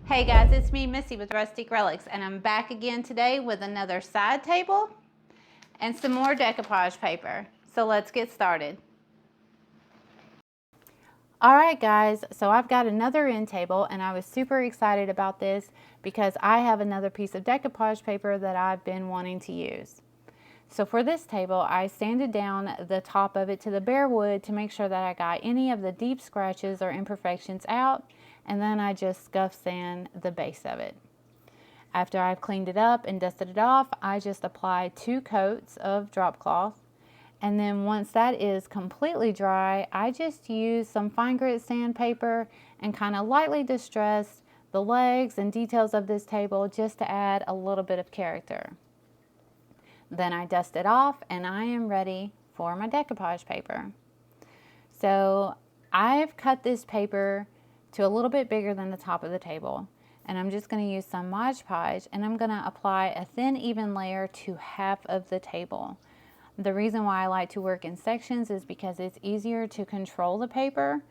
Hey guys, it's me, Missy with Rustique Relics, and I'm back again today with another side table and some more decoupage paper. So let's get started. Alright guys, so I've got another end table and I was super excited about this because I have another piece of decoupage paper that I've been wanting to use. So for this table, I sanded down the top of it to the bare wood to make sure that I got any of the deep scratches or imperfections out, and then I just scuff sand the base of it. After I've cleaned it up and dusted it off, I just apply 2 coats of drop cloth, and then once that is completely dry, I just use some fine grit sandpaper and kind of lightly distress the legs and details of this table just to add a little bit of character. Then I dust it off and I am ready for my decoupage paper. So I've cut this paper to a little bit bigger than the top of the table, and I'm just going to use some Mod Podge and I'm going to apply a thin even layer to half of the table. The reason why I like to work in sections is because it's easier to control the paper.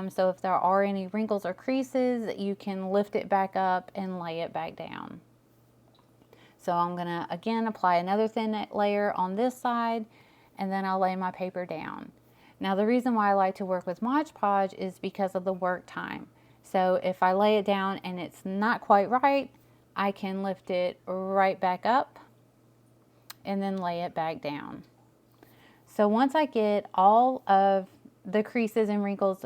So if there are any wrinkles or creases, you can lift it back up and lay it back down. So I'm going to again apply another thin layer on this side, and then I'll lay my paper down. Now the reason why I like to work with Mod Podge is because of the work time. So if I lay it down and it's not quite right, I can lift it right back up and then lay it back down. So once I get all of the creases and wrinkles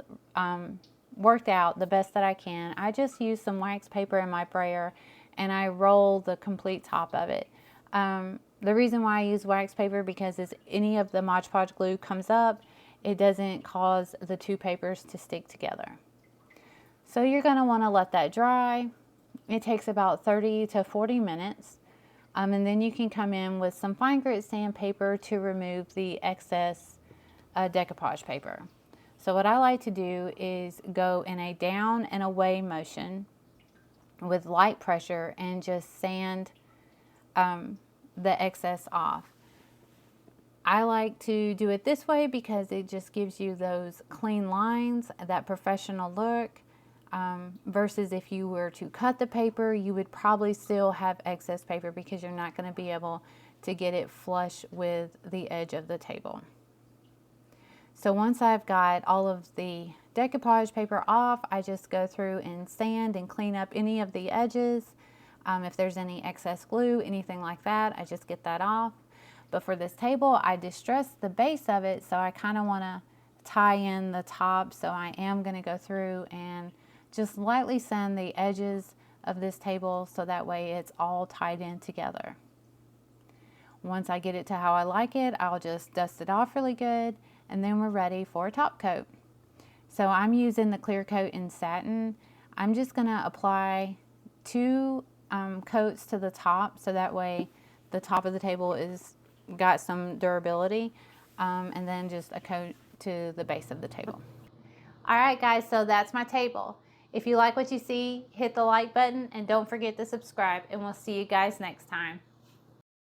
worked out the best that I can, I just use some wax paper in my brayer and I roll the complete top of it. The reason why I use wax paper because as any of the Mod Podge glue comes up, it doesn't cause the two papers to stick together. So you're going to want to let that dry. It takes about 30 to 40 minutes. And then you can come in with some fine grit sandpaper to remove the excess decoupage paper. So what I like to do is go in a down and away motion with light pressure and just sand the excess off. I like to do it this way because it just gives you those clean lines, that professional look, versus if you were to cut the paper, you would probably still have excess paper because you're not going to be able to get it flush with the edge of the table. So once I've got all of the decoupage paper off, I just go through and sand and clean up any of the edges. If there's any excess glue, anything like that, I just get that off. But for this table, I distress the base of it, so I kind of want to tie in the top, so I am going to go through and just lightly sand the edges of this table so that way it's all tied in together. Once I get it to how I like it, I'll just dust it off really good, and then we're ready for a top coat. So I'm using the clear coat in Satin. I'm just going to apply 2 coats to the top so that way the top of the table is got some durability, and then just a coat to the base of the table. Alright guys, so that's my table. If you like what you see, hit the like button and don't forget to subscribe, and we'll see you guys next time.